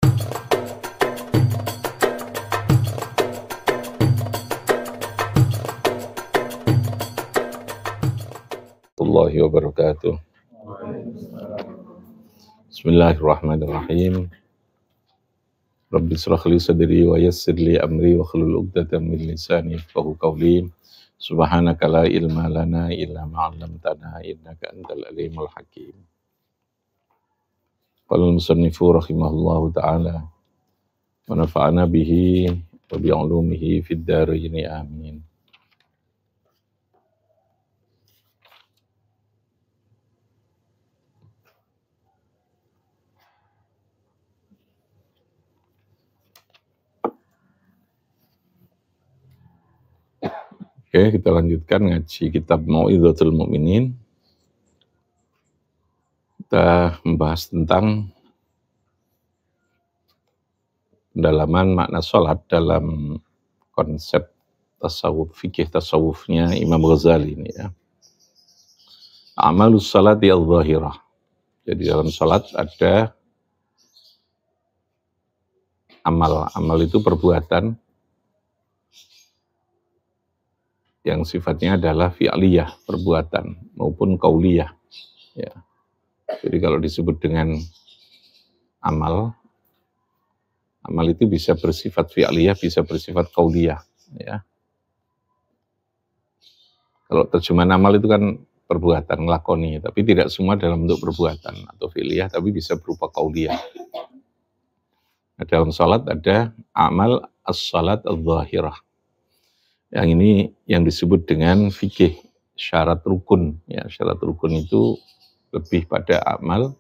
Warahmatullahi wabarakatuh. Bismillahirrahmanirrahim. Rabbi shrah li sadri wa yassir li amri wa hlul 'uqdatam min lisani yafqahu qawli. Subhanaka la ilma lana illa ma 'allamtana innaka antal alimul hakim. Qala al-musannifu rahimahullahu ta'ala wa nafa'ana bihi wa bi 'ulumihi fid dharain amin. Oke, kita lanjutkan ngaji kitab Mau'izatul Mu'minin. Kita membahas tentang pendalaman makna sholat dalam konsep tasawuf, fikih tasawufnya Imam Ghazali ini ya. Amalus sholati al-zahirah. Jadi dalam sholat ada amal. Amal itu perbuatan yang sifatnya adalah fi'liyah, perbuatan, maupun qauliyah. Ya. Jadi kalau disebut dengan amal, amal itu bisa bersifat fi'liyah, bisa bersifat qauliyah. Ya. Kalau terjemahan amal itu kan perbuatan, ngelakoni, tapi tidak semua dalam bentuk perbuatan atau fi'liyah, tapi bisa berupa qauliyah. Nah, dalam salat ada amal as-salat al-zahirah. Yang ini yang disebut dengan fikih syarat rukun. Ya, syarat rukun itu lebih pada amal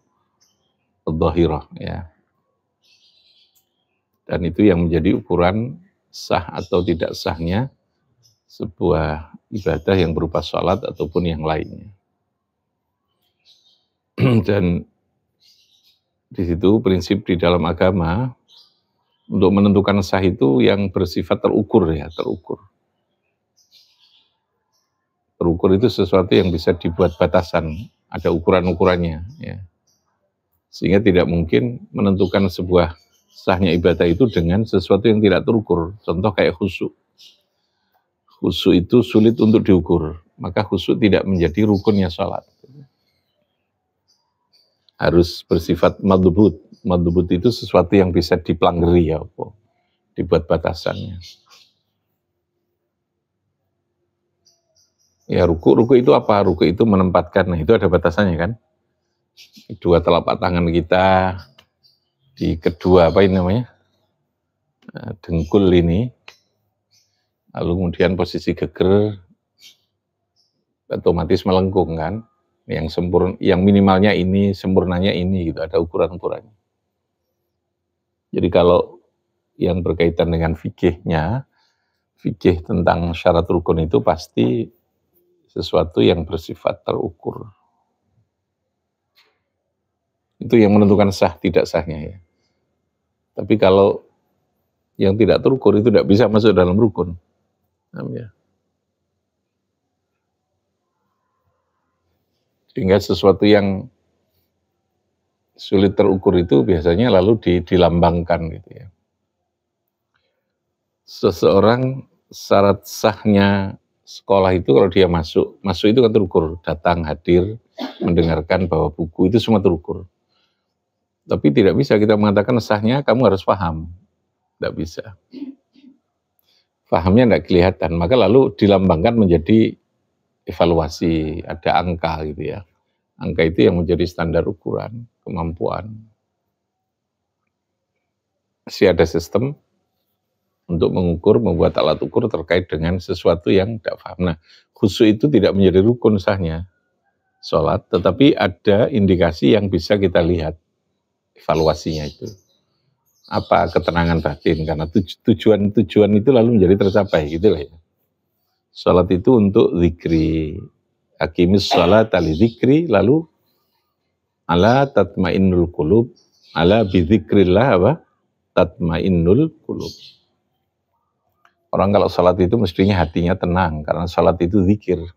al-zahirah. Ya. Dan itu yang menjadi ukuran sah atau tidak sahnya sebuah ibadah yang berupa salat ataupun yang lainnya. Dan di situ prinsip di dalam agama untuk menentukan sah itu yang bersifat terukur ya, terukur. Terukur itu sesuatu yang bisa dibuat batasan, ada ukuran-ukurannya. Ya. Sehingga tidak mungkin menentukan sebuah sahnya ibadah itu dengan sesuatu yang tidak terukur. Contoh kayak khusyuk. Khusyuk itu sulit untuk diukur, maka khusyuk tidak menjadi rukunnya salat. Harus bersifat madhubut. Madhubut itu sesuatu yang bisa dipelanggeri ya, dibuat batasannya. Ya ruku itu apa? Ruku itu menempatkan, nah itu ada batasannya kan. Kedua telapak tangan kita di kedua apa ini namanya? Dengkul ini. Lalu kemudian posisi geger otomatis melengkung kan. Yang sempurna, yang minimalnya ini, sempurnanya ini gitu, ada ukuran-ukurannya. Jadi kalau yang berkaitan dengan fikihnya, fikih tentang syarat rukun itu pasti sesuatu yang bersifat terukur. Itu yang menentukan sah tidak sahnya ya. Tapi kalau yang tidak terukur itu tidak bisa masuk dalam rukun. Ya. Sehingga sesuatu yang sulit terukur itu biasanya lalu dilambangkan gitu ya. Seseorang syarat sahnya sekolah itu kalau dia masuk itu kan terukur, datang, hadir, mendengarkan, bawa buku, itu semua terukur. Tapi tidak bisa kita mengatakan sahnya kamu harus paham, tidak bisa. Pahamnya tidak kelihatan, maka lalu dilambangkan menjadi evaluasi, ada angka gitu ya. Angka itu yang menjadi standar ukuran, kemampuan. Masih ada sistem untuk mengukur, membuat alat ukur terkait dengan sesuatu yang tidak paham. Nah, khusyuk itu tidak menjadi rukun sahnya sholat, tetapi ada indikasi yang bisa kita lihat, evaluasinya itu. Apa ketenangan batin, karena tujuan itu lalu menjadi tercapai, gitu lah ya. Sholat itu untuk zikri, aqimis sholat ali zikri, lalu ala tatmainnul qulub, ala bizikrillah apa? Tatmainnul qulub. Orang kalau salat itu mestinya hatinya tenang, karena salat itu zikir.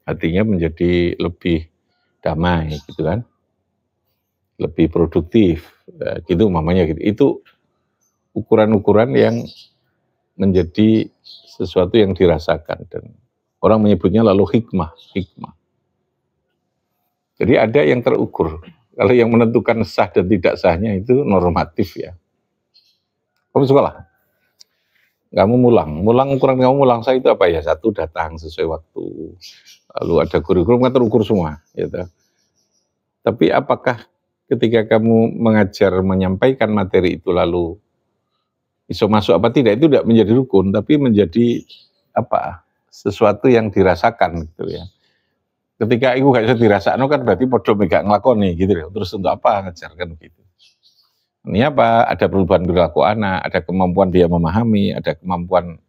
Hatinya menjadi lebih damai, gitu kan. Lebih produktif, gitu umpamanya gitu. Itu ukuran-ukuran yang menjadi sesuatu yang dirasakan dan orang menyebutnya lalu hikmah. Jadi ada yang terukur. Kalau yang menentukan sah dan tidak sahnya itu normatif ya. Kamu sekolah, kamu mulang ukuran kamu mulang sah itu apa ya? Satu, datang sesuai waktu. Lalu ada kurikulum kan terukur semua, gitu. Tapi apakah ketika kamu mengajar menyampaikan materi itu lalu iso masuk apa tidak, itu tidak menjadi rukun, tapi menjadi apa? Sesuatu yang dirasakan gitu ya. Ketika itu gak bisa dirasakan kan berarti podo megak ngelakoni gitu ya. Terus untuk apa ngajarkan gitu. Ini apa? Ada perubahan perilaku anak, ada kemampuan dia memahami, ada kemampuan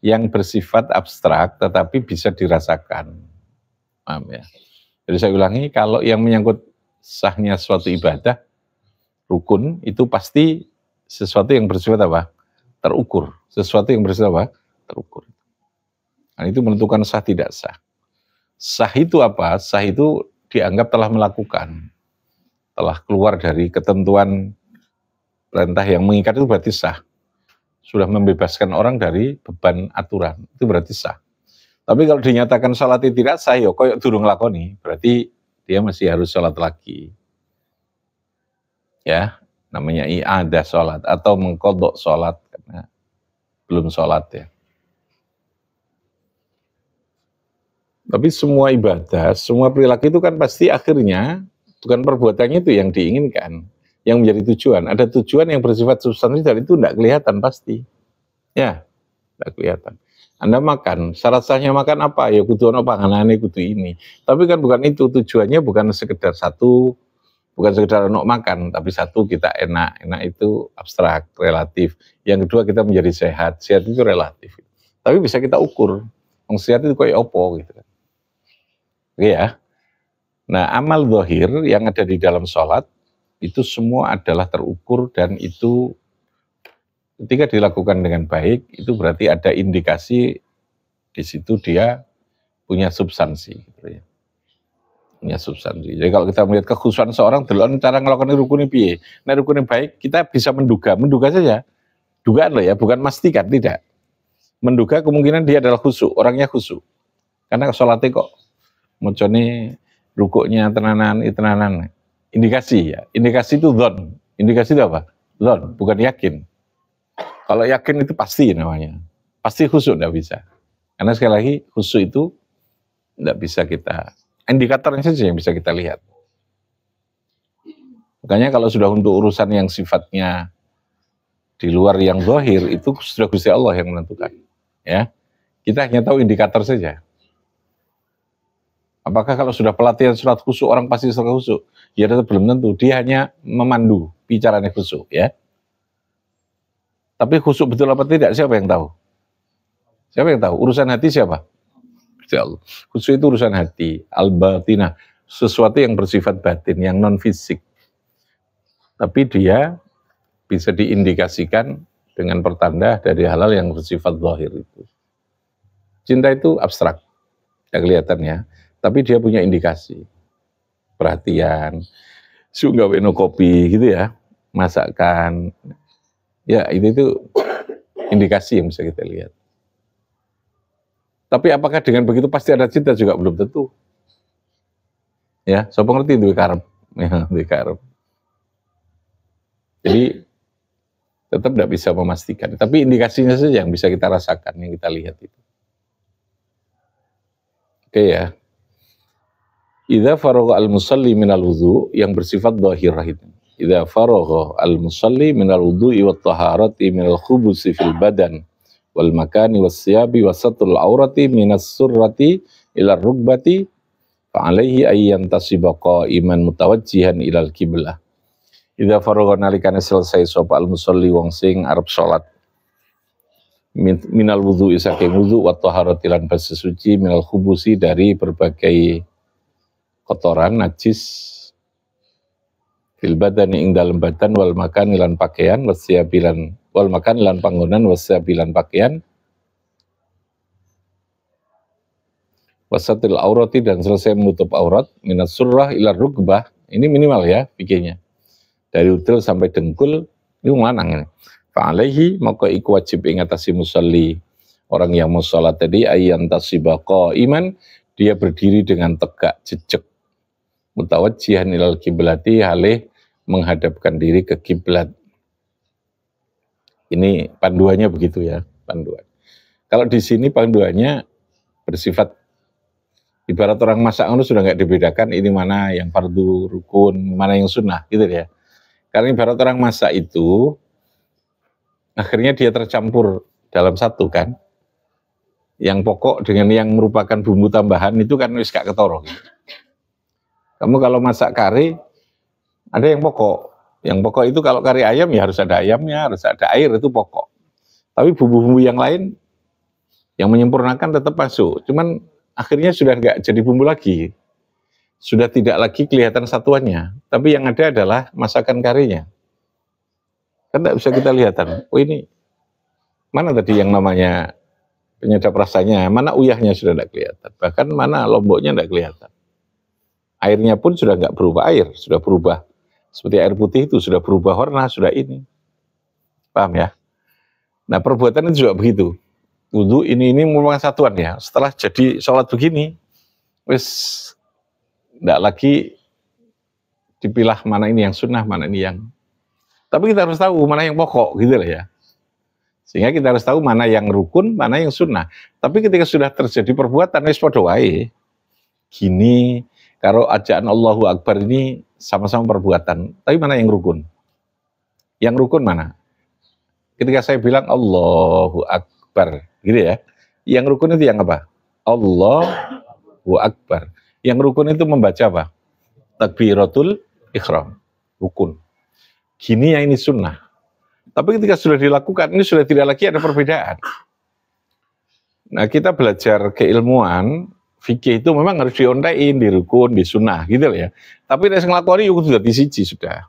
yang bersifat abstrak tetapi bisa dirasakan. Paham ya? Jadi saya ulangi, kalau yang menyangkut sahnya suatu ibadah, rukun, itu pasti sesuatu yang bersifat apa? Terukur. Sesuatu yang bersifat apa? Terukur. Nah, itu menentukan sah tidak sah. Sah itu apa? Sah itu dianggap telah melakukan. Telah keluar dari ketentuan perintah yang mengikat itu berarti sah. Sudah membebaskan orang dari beban aturan. Itu berarti sah. Tapi kalau dinyatakan salat tidak sah, ya koyok durung nglakoni, berarti dia masih harus salat lagi. Ya, namanya i'adah salat atau mengkodok salat karena belum salat ya. Tapi semua ibadah, semua perilaku itu kan pasti akhirnya bukan perbuatannya itu yang diinginkan, yang menjadi tujuan. Ada tujuan yang bersifat substansi dan itu tidak kelihatan pasti. Ya, tidak kelihatan. Anda makan, syarat sahnya makan apa? Ya kudu ono panganane kudu ini. Tapi kan bukan itu, tujuannya bukan sekedar satu, bukan sekedar ono makan, tapi satu kita enak. Enak itu abstrak, relatif. Yang kedua kita menjadi sehat. Sehat itu relatif. Tapi bisa kita ukur. Yang sehat itu kayak opo gitu kan. Oke ya. Nah, amal zahir yang ada di dalam sholat itu semua adalah terukur dan itu ketika dilakukan dengan baik, itu berarti ada indikasi di situ dia punya substansi. Gitu ya. Punya substansi. Jadi kalau kita melihat kekhususan seorang, delon cara ngelakukan rukunnya piye. Nah rukunnya baik, kita bisa menduga saja. Dugaan loh ya, bukan memastikan, tidak. Menduga kemungkinan dia adalah khusyuk, orangnya khusyuk. Karena sholatnya kok, mocone rukuknya tenanan. Indikasi ya, indikasi itu dhon. Indikasi itu apa? Dhon, bukan yakin. Kalau yakin itu pasti namanya. Pasti khusyuk tidak bisa. Karena sekali lagi khusyuk itu tidak bisa kita, indikatornya saja yang bisa kita lihat. Makanya kalau sudah untuk urusan yang sifatnya di luar yang zahir, itu sudah Gusti Allah yang menentukan. Ya, kita hanya tahu indikator saja. Apakah kalau sudah pelatihan sholat khusyuk orang pasti sholat khusyuk? Ya tetap belum tentu. Dia hanya memandu bicaranya khusyuk, ya. Tapi khusyuk betul apa tidak, siapa yang tahu? Siapa yang tahu? Urusan hati siapa? Khusyuk itu urusan hati, al-batinah, sesuatu yang bersifat batin, yang non-fisik. Tapi dia bisa diindikasikan dengan pertanda dari hal-hal yang bersifat zahir itu. Cinta itu abstrak, tidak kelihatan ya, tapi dia punya indikasi. Perhatian, gawe no kopi gitu ya, masakan. Ya, itu indikasi yang bisa kita lihat. Tapi apakah dengan begitu pasti ada cinta juga belum tentu. Ya, so pengerti duwe karep, ya, duwe karep. Jadi tetap tidak bisa memastikan. Tapi indikasinya saja yang bisa kita rasakan, yang kita lihat itu. Oke ya. Idza faragha al-musalli minal wudu yang bersifat dhahirah itu. Idza faragha al-musalli minal wudu'i wat taharati minal khubusi fil badan wal makani was siyabi wasatul aurati minas surrati ila rukbati fa alaihi ayyan tasiba qa'iman mutawajjihan ilal qiblah. Idza faragha nalikane selesai sapa al-musalli wong sing arep salat minal wudu'i saking wudu wat taharati lan bersuci minal khubusi dari berbagai kotoran najis fil badani ing dalem badan wal makan lan pakaian wasyabilan wal makan lan panggonan wasyabilan pakaian wasatil aurati dan selesai menutup aurat minas surrah ila rukbah, ini minimal ya pikirnya, Dari util sampai dengkul ini lanang ini. Fa'alaihi maka iku wajib ing atase musalli. Orang yang mau sholat tadi ayyan tasibaqa iman, dia berdiri dengan tegak jejak. Mutawajjihan ilal kiblati halih menghadapkan diri ke kiblat. Ini panduannya begitu ya, panduan. Kalau di sini panduannya bersifat ibarat orang masak itu sudah nggak dibedakan ini mana yang fardu rukun, mana yang sunnah gitu ya. Karena ibarat orang masak itu akhirnya dia tercampur dalam satu kan. Yang pokok dengan yang merupakan bumbu tambahan itu kan wis gak ketoro gitu. Kamu kalau masak kari ada yang pokok. Yang pokok itu kalau kari ayam ya harus ada ayamnya, harus ada air, itu pokok. Tapi bumbu-bumbu yang lain yang menyempurnakan tetap masuk. Cuman akhirnya sudah nggak jadi bumbu lagi. Sudah tidak lagi kelihatan satuannya. Tapi yang ada adalah masakan karinya. Kan tidak bisa kita lihatan. Oh ini mana tadi yang namanya penyedap rasanya, mana uyahnya sudah tidak kelihatan. Bahkan mana lomboknya tidak kelihatan. Airnya pun sudah nggak berubah air, sudah berubah. Seperti air putih itu sudah berubah warna, sudah ini. Paham ya? Nah perbuatan itu juga begitu. Wudhu ini merupakan satuan ya. Setelah jadi sholat begini, wis tidak lagi dipilah mana ini yang sunnah, mana ini yang. Tapi kita harus tahu mana yang pokok gitu lah ya. Sehingga kita harus tahu mana yang rukun, mana yang sunnah. Tapi ketika sudah terjadi perbuatan, wis padha wae. Gini, kalau ajaan Allahu Akbar ini sama-sama perbuatan. Tapi mana yang rukun? Yang rukun mana? Ketika saya bilang Allahu Akbar, gitu ya. Yang rukun itu yang apa? Allahu Akbar. Yang rukun itu membaca apa? Takbiratul Ihram. Rukun. Gini yang ini sunnah. Tapi ketika sudah dilakukan, ini sudah tidak lagi ada perbedaan. Nah, kita belajar keilmuan, fikih itu memang harus diontain, di rukun, di sunnah, gitu ya. Tapi nek sing nglakoni yo sudah di siji sudah.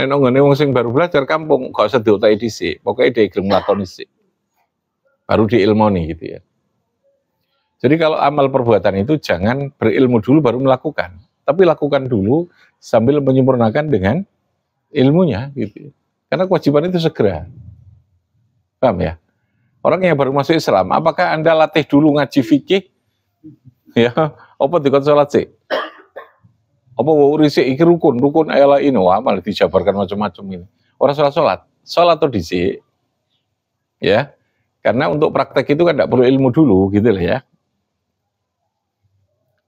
Nek nggone wong sing baru belajar kampung, gak usah diotai dhisik, pokoke dia gelem nglakoni sik. Baru diilmoni gitu ya. Jadi kalau amal perbuatan itu jangan berilmu dulu baru melakukan, tapi lakukan dulu sambil menyempurnakan dengan ilmunya gitu. Karena kewajiban itu segera. Paham ya? Orang yang baru masuk Islam, apakah Anda latih dulu ngaji fikih? Ya, apa dikon salat sih? Apa wuri sih iki rukun ela ini wah malah dijabarkan macam-macam ini. Orang salat atau dhisik. Ya. Karena untuk praktek itu kan tidak perlu ilmu dulu gitu lah ya.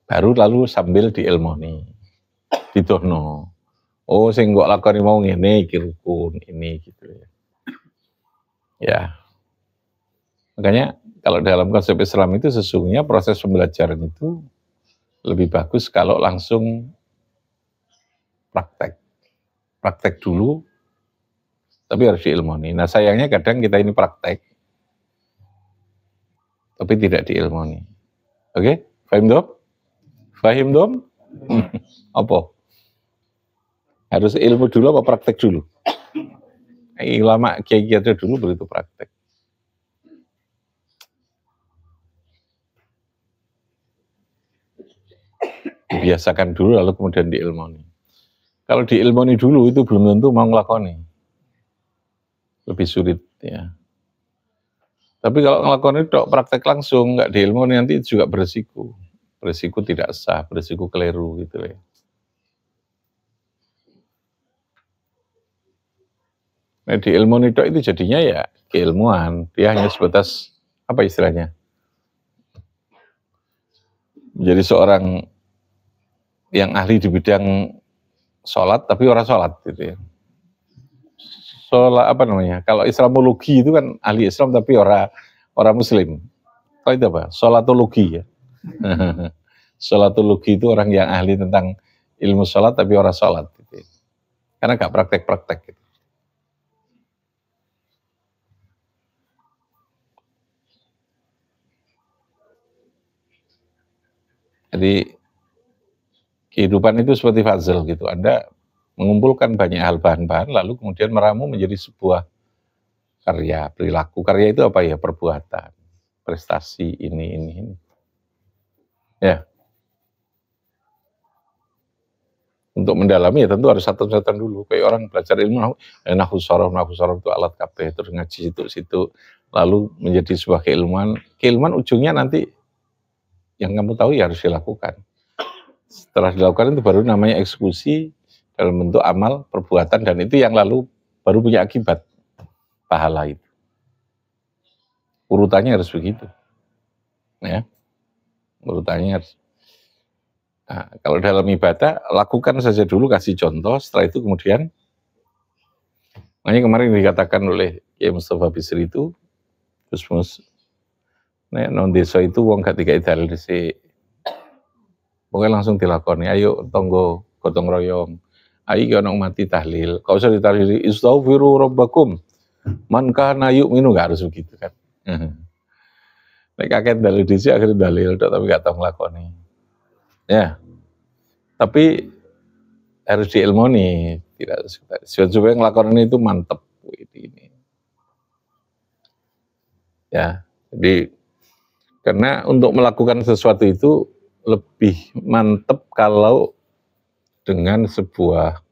Baru lalu sambil diilmoni. Didono. Oh, sing kok lakoni mau ngene iki rukun ini gitu ya. Ya. Makanya kalau dalam konsep Islam itu sesungguhnya proses pembelajaran itu lebih bagus kalau langsung praktek. Praktek dulu tapi harus diilmoni. Nah, sayangnya kadang kita ini praktek tapi tidak diilmoni. Oke? Fahim dom? Fahim dom? Apa? Harus ilmu dulu apa praktek dulu? Ulama kiai-kiai dulu begitu praktek. Dibiasakan dulu lalu kemudian diilmoni. Kalau diilmoni dulu itu belum tentu mau ngelakoni. Lebih sulit ya. Tapi kalau ngelakoni itu praktek langsung nggak diilmoni nanti juga beresiko. Beresiko tidak sah, beresiko keliru gitu ya. Nah, di ilmu nidok itu jadinya ya keilmuan, dia hanya sebatas apa istilahnya? Menjadi seorang yang ahli di bidang sholat tapi orang sholat gitu ya. Sholat apa namanya? Kalau Islamologi itu kan ahli Islam tapi orang Muslim. Kalau itu apa? Sholatologi ya. Sholatologi itu orang yang ahli tentang ilmu sholat tapi orang sholat gitu ya. Karena gak praktek-praktek gitu. Jadi kehidupan itu seperti puzzle gitu. Anda mengumpulkan banyak hal bahan-bahan lalu kemudian meramu menjadi sebuah karya, perilaku. Karya itu apa ya? Perbuatan, prestasi, ini. Ya. Untuk mendalami ya tentu harus satu-satuan dulu. Kayak orang belajar ilmu, nahwu sorof itu alat kabeh, terus ngaji situ-situ, lalu menjadi sebuah keilmuan. Keilmuan ujungnya nanti yang kamu tahu ya harus dilakukan. Setelah dilakukan itu baru namanya eksekusi dalam bentuk amal, perbuatan, dan itu yang lalu baru punya akibat, pahala itu. Urutannya harus begitu. Ya. Urutannya harus. Nah, kalau dalam ibadah, lakukan saja dulu, kasih contoh, setelah itu kemudian, makanya kemarin dikatakan oleh Kiai Mustafa Bisri itu, Gusmus, nek non desa itu wong gak dikai dalil dhisik. Pokoknya langsung dilakoni, ayo tonggo gotong royong. Ayo ki ono mati tahlil. Kau usah ditahlili istaghfiru rabbakum. Man kana yu'minu, gak harus begitu kan. Nek kakek dalil dhisik akhirnya dalil tapi gak tahu nglakoni. Ya. Tapi harus diilmoni, tidak supaya nglakoni itu mantep ini. Ya, jadi karena untuk melakukan sesuatu itu lebih mantep kalau dengan sebuah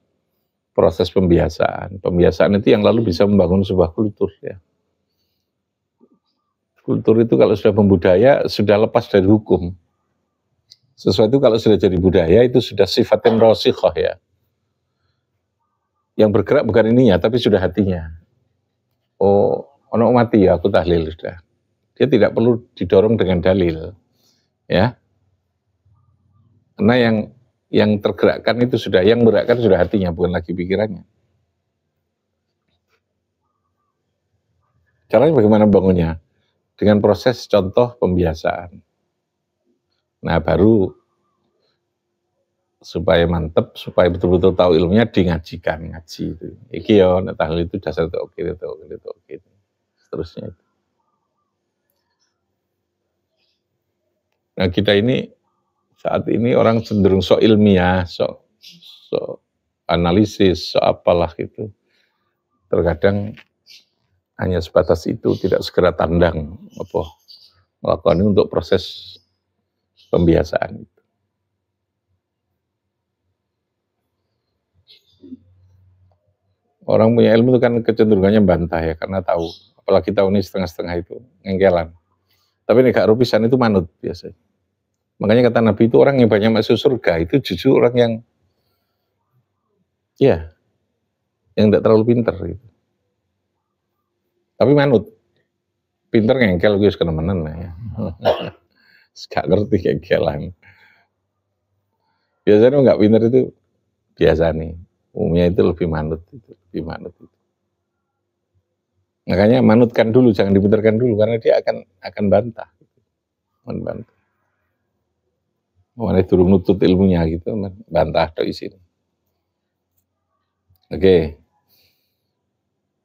proses pembiasaan. Pembiasaan itu yang lalu bisa membangun sebuah kultur ya. Kultur itu kalau sudah membudaya, sudah lepas dari hukum. Sesuatu kalau sudah jadi budaya itu sudah sifatin rasikhah ya. Yang bergerak bukan ininya tapi sudah hatinya. Oh, ono mati ya aku tahlil sudah. Dia tidak perlu didorong dengan dalil. Ya. Karena yang tergerakkan itu sudah, yang bergerakkan sudah hatinya, bukan lagi pikirannya. Caranya bagaimana bangunnya? Dengan proses contoh pembiasaan. Nah, baru supaya mantep, supaya betul-betul tahu ilmunya ngaji itu. Iki ya, tahlil itu dasar itu oke. Seterusnya itu. Nah, kita ini saat ini orang cenderung sok ilmiah, sok analisis, sok apalah gitu. Terkadang hanya sebatas itu, tidak segera tandang melakukan ini untuk proses pembiasaan. Orang punya ilmu itu kan kecenderungannya bantah ya, karena tahu. Apalagi tahu ini setengah-setengah itu, ngengkelan. Tapi nek gak rupisan itu manut biasanya. Makanya kata Nabi itu orang yang banyak masuk surga itu justru orang yang tidak terlalu pinter gitu. Tapi manut. Pinter ngengkel gue kenemenan ya. Gak ngerti ngengkelan. Biasanya nggak pinter itu biasa nih. Umumnya itu lebih manut itu. Makanya manutkan dulu, jangan dipinterkan dulu karena dia akan bantah. Membantah. Mana turun nutut ilmunya gitu, bantah atau isin. Oke.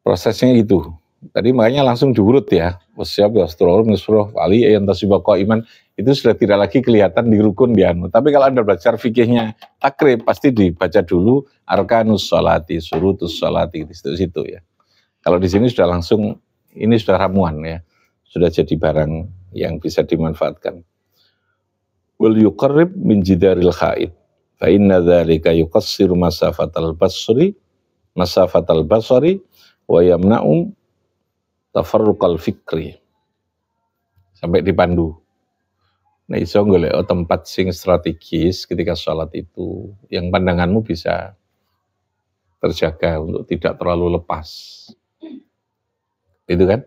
Prosesnya gitu. Tadi makanya langsung diurut ya. Wasyab wasturul misroh wali yang tasibaqo iman itu sudah tidak lagi kelihatan di rukun di anu. Tapi kalau Anda belajar fikihnya takrib pasti dibaca dulu arkanus sholati, surutus sholati di situ ya. Kalau di sini sudah langsung ini sudah ramuan ya. Sudah jadi barang yang bisa dimanfaatkan. Wal yuqarrib min jidaril khaid. Fa inna dzalika yuqassiru masafatal basari wa yamna'um tafarruqal fikri. Sampai dipandu. Nah iso golek tempat sing strategis ketika sholat itu yang pandanganmu bisa terjaga untuk tidak terlalu lepas. Itu kan?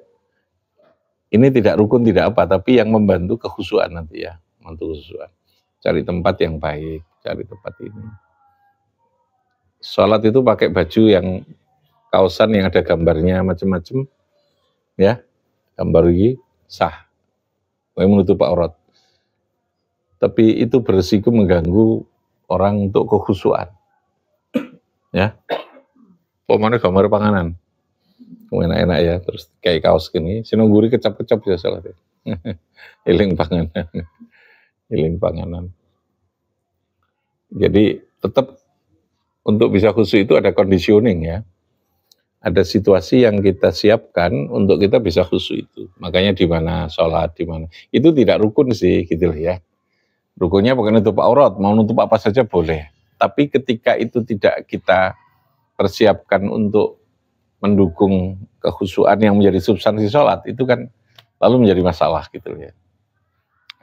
Ini tidak rukun tidak apa, tapi yang membantu kekhusyuan nanti ya, membantu kekhusyuan. Cari tempat yang baik, cari tempat ini. Sholat itu pakai baju yang kaosan yang ada gambarnya macam-macam, ya, gambar ini sah, menutup aurat. Tapi itu berisiko mengganggu orang untuk kekhusyuan, ya. Pokoknya gambar panganan, enak-enak ya, terus kayak kaos gini, sinongguri kecap-kecap ya sholat. Iling panganan. Jadi tetap untuk bisa khusyuk itu ada conditioning ya. Ada situasi yang kita siapkan untuk kita bisa khusyuk itu. Makanya di mana sholat, di mana. Itu tidak rukun sih gitu ya. Rukunnya bukan nutup aurat, mau nutup apa saja boleh. tapi ketika itu tidak kita persiapkan untuk mendukung kekhusyuan yang menjadi substansi sholat, itu kan lalu menjadi masalah gitu ya.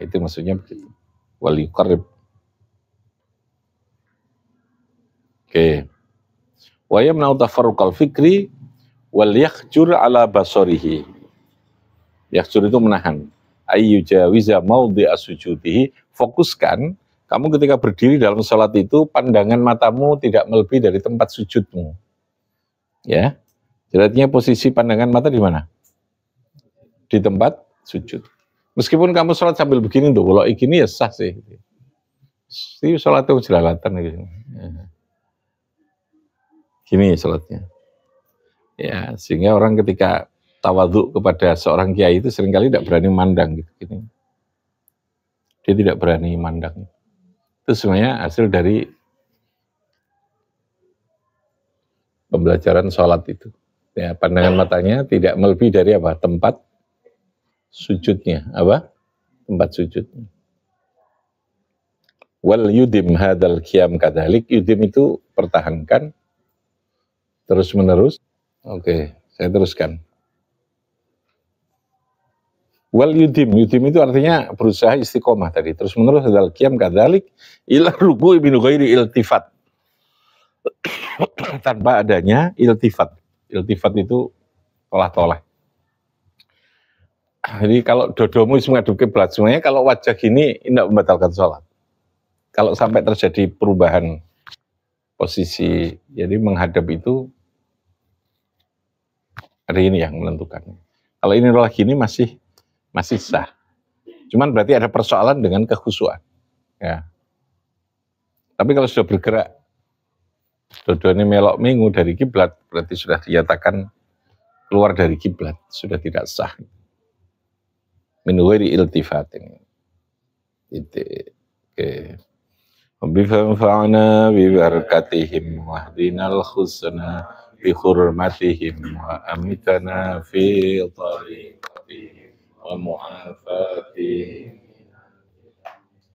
Itu maksudnya begitu. Wal yuqarrib. Oke. Wa yamna'u tafarruqal fikri wal yakhjur ala basarihi. Yakhjur itu menahan. Ayyujawiza maudhi'a sujudihi, fokuskan kamu ketika berdiri dalam sholat itu pandangan matamu tidak melebihi dari tempat sujudmu. Ya. Jadi artinya posisi pandangan mata di mana? Di tempat sujud. Meskipun kamu sholat sambil begini tuh, kalau gini ya sah sih. Ini sholat itu jelalatan gitu. Gini sholatnya. Ya, sehingga orang ketika tawadhu kepada seorang kiai itu seringkali tidak berani mandang gitu. Gini. Dia tidak berani mandang. Itu sebenarnya hasil dari pembelajaran sholat itu. Ya, pandangan matanya tidak melebihi dari apa? Tempat sujudnya. Apa? Tempat sujudnya. Wal yudim hadal qiyam kadhalik. Yudim itu pertahankan terus menerus. Oke, saya teruskan. Wal yudim itu artinya berusaha istiqomah tadi. Terus menerus hadal qiyam kadhalik ila ruku'i min ghairi iltifat. Tanpa adanya iltifat. Iltifat itu toleh-toleh. Jadi kalau dodomu menghadap kiblat, semuanya kalau wajah gini tidak membatalkan sholat. Kalau sampai terjadi perubahan posisi, jadi menghadap itu hari ini yang menentukan. Kalau ini lagi ini masih sah. Cuman berarti ada persoalan dengan kekhusyuan. Ya. Tapi kalau sudah bergerak, dua-duanya melok minggu dari kiblat, berarti sudah dinyatakan keluar dari kiblat, sudah tidak sah. Min ghairi iltifatin. Itu. Oke. Bifanfa'na bi barakatihim wahdinal husna bi hurmatihim wa amitana fi tariqatihim wa mu'afatihim